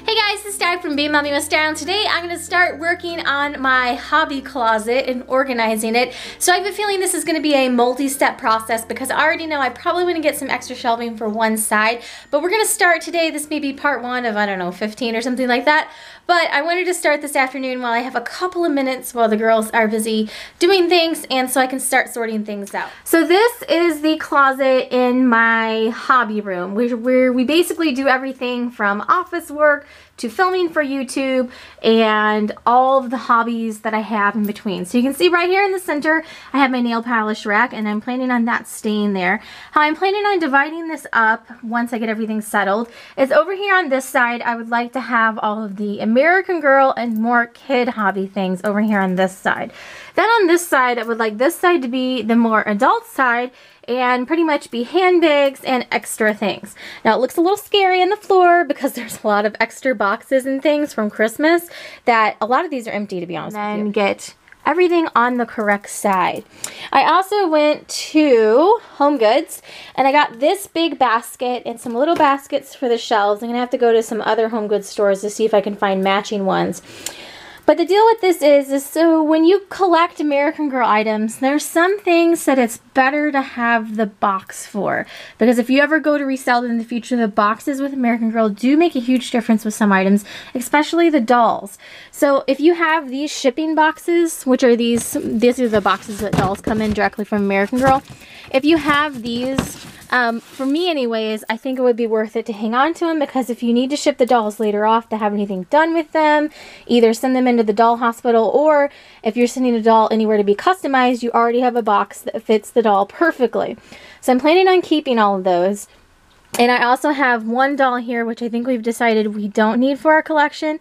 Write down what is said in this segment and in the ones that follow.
Hey guys, this is Di from BeingMommywithStyle, and today I'm going to start working on my hobby closet and organizing it. So I have a feeling this is going to be a multi-step process because I already know I probably want to get some extra shelving for one side, but we're going to start today. This may be part one of, I don't know, 15 or something like that. But I wanted to start this afternoon while I have a couple of minutes while the girls are busy doing things, and so I can start sorting things out. So this is the closet in my hobby room, where we basically do everything from office work to filming for YouTube and all of the hobbies that I have in between. So you can see right here in the center, I have my nail polish rack, and I'm planning on that staying there. How I'm planning on dividing this up once I get everything settled is over here on this side, I would like to have all of the American Girl and more kid hobby things over here on this side. Then on this side, I would like this side to be the more adult side and pretty much be handbags and extra things. Now it looks a little scary on the floor because there's a lot of extra boxes and things from Christmas that a lot of these are empty, to be honest with you. And get everything on the correct side. I also went to Home Goods and I got this big basket and some little baskets for the shelves. I'm gonna have to go to some other Home Goods stores to see if I can find matching ones. But the deal with this is so when you collect American Girl items, there's some things that it's better to have the box for. Because if you ever go to resell them in the future, the boxes with American Girl do make a huge difference with some items, especially the dolls. So if you have these shipping boxes, which are these are the boxes that dolls come in directly from American Girl. If you have these, for me anyways, I think it would be worth it to hang on to them, because if you need to ship the dolls later off to have anything done with them, either send them into the doll hospital, or if you're sending a doll anywhere to be customized, you already have a box that fits the doll perfectly. So I'm planning on keeping all of those. And I also have one doll here, which I think we've decided we don't need for our collection.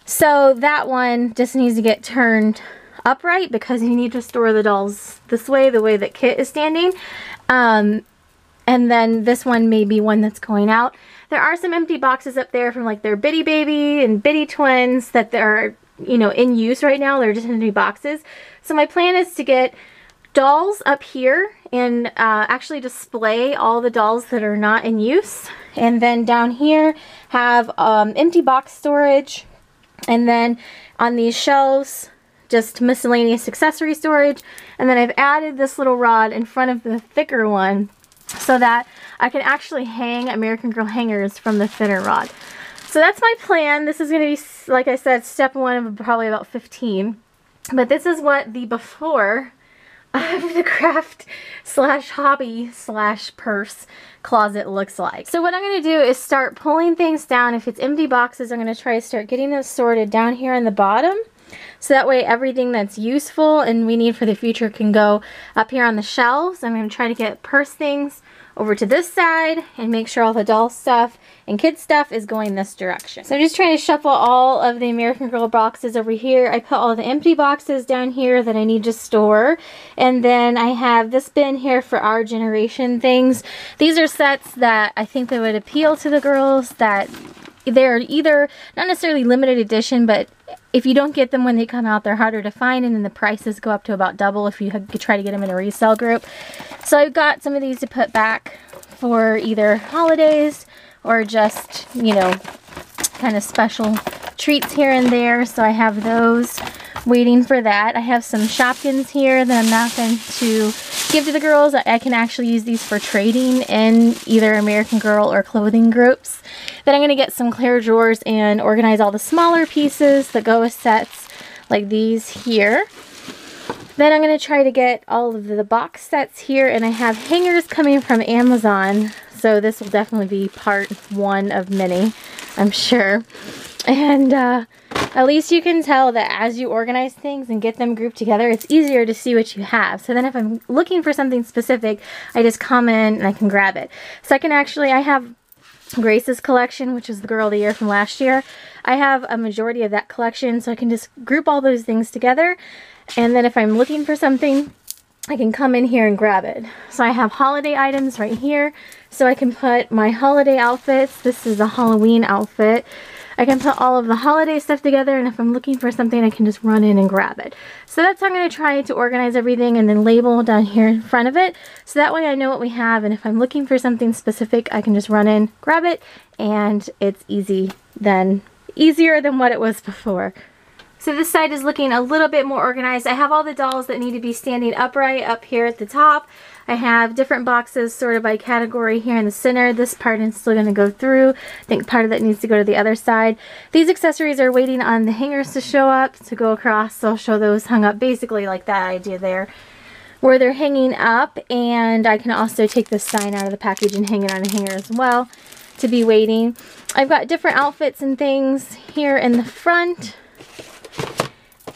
So that one just needs to get turned upright because you need to store the dolls this way, the way that Kit is standing. And then this one may be one that's going out. There are some empty boxes up there from like their Bitty Baby and Bitty Twins that they're, you know, in use right now. They're just empty boxes. So my plan is to get dolls up here and actually display all the dolls that are not in use. And then down here have empty box storage. And then on these shelves, just miscellaneous accessory storage. And then I've added this little rod in front of the thicker one so that I can actually hang American Girl hangers from the thinner rod. So that's my plan. This is going to be, like I said, step one of probably about 15. But this is what the before of the craft slash hobby slash purse closet looks like. So what I'm going to do is start pulling things down. If it's empty boxes, I'm going to try to start getting those sorted down here on the bottom. So that way everything that's useful and we need for the future can go up here on the shelves. I'm going to try to get purse things over to this side and make sure all the doll stuff and kid stuff is going this direction. So I'm just trying to shuffle all of the American Girl boxes over here. I put all the empty boxes down here that I need to store. And then I have this bin here for our generation things. These are sets that I think that would appeal to the girls, that they're either not necessarily limited edition, but if you don't get them when they come out, they're harder to find, and then the prices go up to about double if you try to get them in a resale group. So I've got some of these to put back for either holidays or just, you know, kind of special treats here and there. So I have those waiting for that. I have some Shopkins here that I'm not going to give to the girls. I can actually use these for trading in either American Girl or clothing groups. Then I'm going to get some clear drawers and organize all the smaller pieces that go with sets like these here. Then I'm going to try to get all of the box sets here, and I have hangers coming from Amazon. So this will definitely be part one of many, I'm sure. And at least you can tell that as you organize things and get them grouped together, it's easier to see what you have. So then if I'm looking for something specific, I just come in and I can grab it. So I can actually, I have Grace's collection, which is the Girl of the Year from last year. I have a majority of that collection, so I can just group all those things together. And then if I'm looking for something, I can come in here and grab it. So I have holiday items right here, so I can put my holiday outfits. This is a Halloween outfit. I can put all of the holiday stuff together, and if I'm looking for something, I can just run in and grab it. So that's how I'm going to try to organize everything and then label down here in front of it. So that way I know what we have, and if I'm looking for something specific, I can just run in, grab it, and it's easier than what it was before. So this side is looking a little bit more organized. I have all the dolls that need to be standing upright up here at the top. I have different boxes sorted by category here in the center. This part is still going to go through. I think part of that needs to go to the other side. These accessories are waiting on the hangers to show up, to go across. So I'll show those hung up basically like that idea there, where they're hanging up. And I can also take this sign out of the package and hang it on a hanger as well to be waiting. I've got different outfits and things here in the front.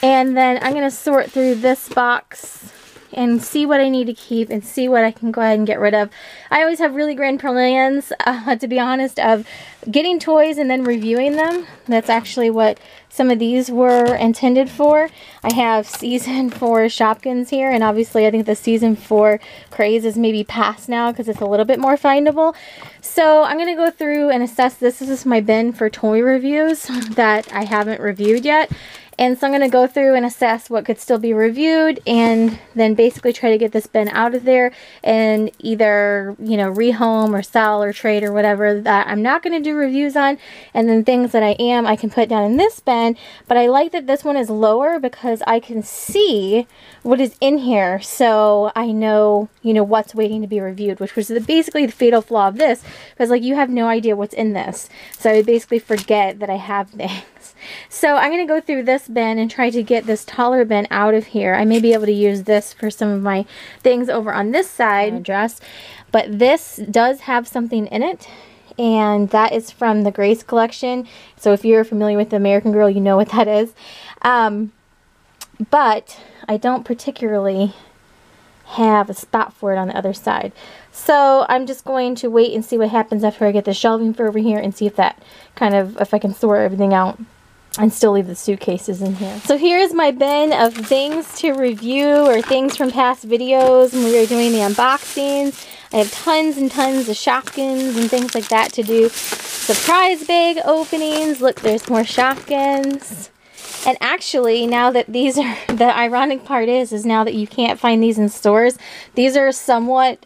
And then I'm going to sort through this box and see what I need to keep and see what I can go ahead and get rid of. I always have really grand plans, to be honest, of getting toys and then reviewing them. That's actually what some of these were intended for. I have season 4 Shopkins here, and obviously I think the season 4 craze is maybe past now because it's a little bit more findable. So I'm going to go through and assess this. This is my bin for toy reviews that I haven't reviewed yet. And so I'm going to go through and assess what could still be reviewed, and then basically try to get this bin out of there and either, you know, rehome or sell or trade or whatever that I'm not going to do reviews on. And then things that I can put down in this bin. But I like that this one is lower because I can see what is in here. So I know, you know, what's waiting to be reviewed, which was basically the fatal flaw of this. Because like you have no idea what's in this. So I would basically forget that I have things. So I'm going to go through this bin and try to get this taller bin out of here. I may be able to use this for some of my things over on this side dress, but this does have something in it, and that is from the Grace collection. So if you're familiar with the American Girl, you know what that is. But I don't particularly have a spot for it on the other side. So I'm just going to wait and see what happens after I get the shelving for over here and see if that if I can sort everything out and still leave the suitcases in here. So here's my bin of things to review or things from past videos when we were doing the unboxings. I have tons and tons of Shopkins and things like that to do. Surprise bag openings. Look, there's more Shopkins. And actually, now that these are, the ironic part is now that you can't find these in stores, these are somewhat,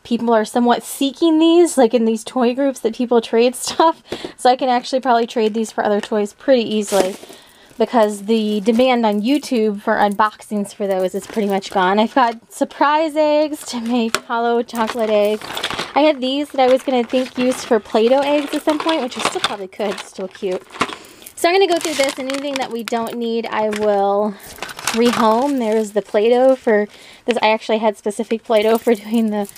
people are somewhat seeking these, like in these toy groups that people trade stuff. So I can actually probably trade these for other toys pretty easily because the demand on YouTube for unboxings for those is pretty much gone. I've got surprise eggs to make hollow chocolate eggs. I had these that I was going to use for Play-Doh eggs at some point, which I still probably could. It's still cute. So I'm going to go through this, and anything that we don't need I will rehome. There's the Play-Doh for this. I actually had specific Play-Doh for doing the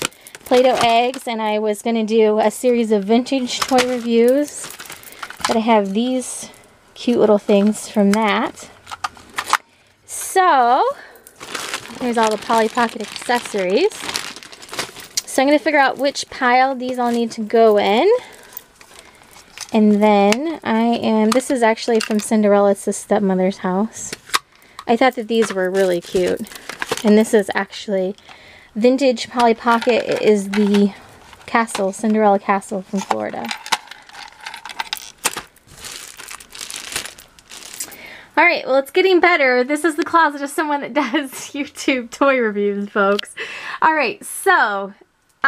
Play-Doh eggs, and I was going to do a series of vintage toy reviews, but I have these cute little things from that. So here's all the Polly Pocket accessories. So I'm going to figure out which pile these all need to go in. And then this is actually from Cinderella's stepmother's house. I thought that these were really cute. And this is actually vintage Polly Pocket. It is the castle, Cinderella Castle from Florida. Alright, well, it's getting better. This is the closet of someone that does YouTube toy reviews, folks. Alright, so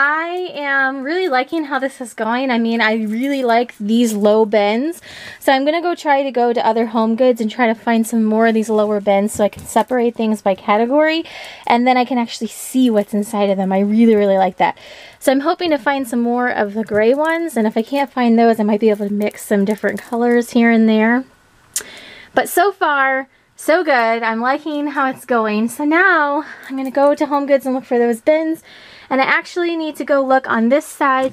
I am really liking how this is going. I mean, I really like these low bins. So I'm going to try to go to other Home Goods and try to find some more of these lower bins so I can separate things by category. And then I can actually see what's inside of them. I really, really like that. So I'm hoping to find some more of the gray ones. And if I can't find those, I might be able to mix some different colors here and there. But so far, so good. I'm liking how it's going. So now I'm going to go to Home Goods and look for those bins. And I actually need to go look on this side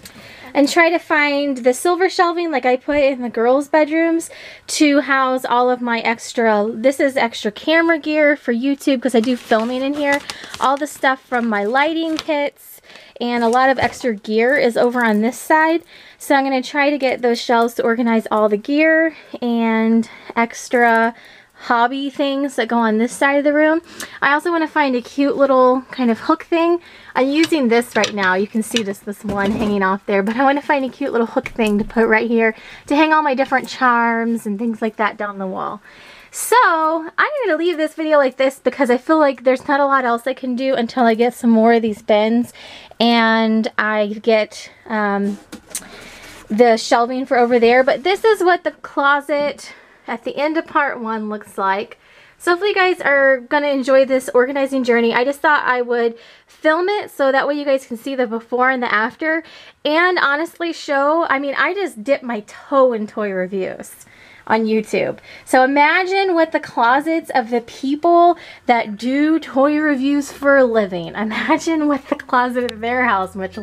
and try to find the silver shelving like I put in the girls' bedrooms to house all of my extra, this is extra camera gear for YouTube because I do filming in here. All the stuff from my lighting kits and a lot of extra gear is over on this side. So I'm going to try to get those shelves to organize all the gear and extra hobby things that go on this side of the room. I also want to find a cute little kind of hook thing. I'm using this right now. You can see this one hanging off there, but I want to find a cute little hook thing to put right here to hang all my different charms and things like that down the wall. So I'm going to leave this video like this because I feel like there's not a lot else I can do until I get some more of these bins and I get the shelving for over there. But this is what the closet at the end of part 1 looks like. So hopefully you guys are going to enjoy this organizing journey. I just thought I would film it so that way you guys can see the before and the after. And honestly show, I mean, I just dipped my toe in toy reviews on YouTube. So imagine what the closets of the people that do toy reviews for a living. Imagine what the closet of their house must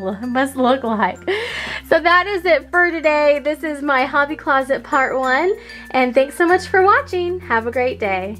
look like. So that is it for today. This is my hobby closet part 1. And thanks so much for watching. Have a great day.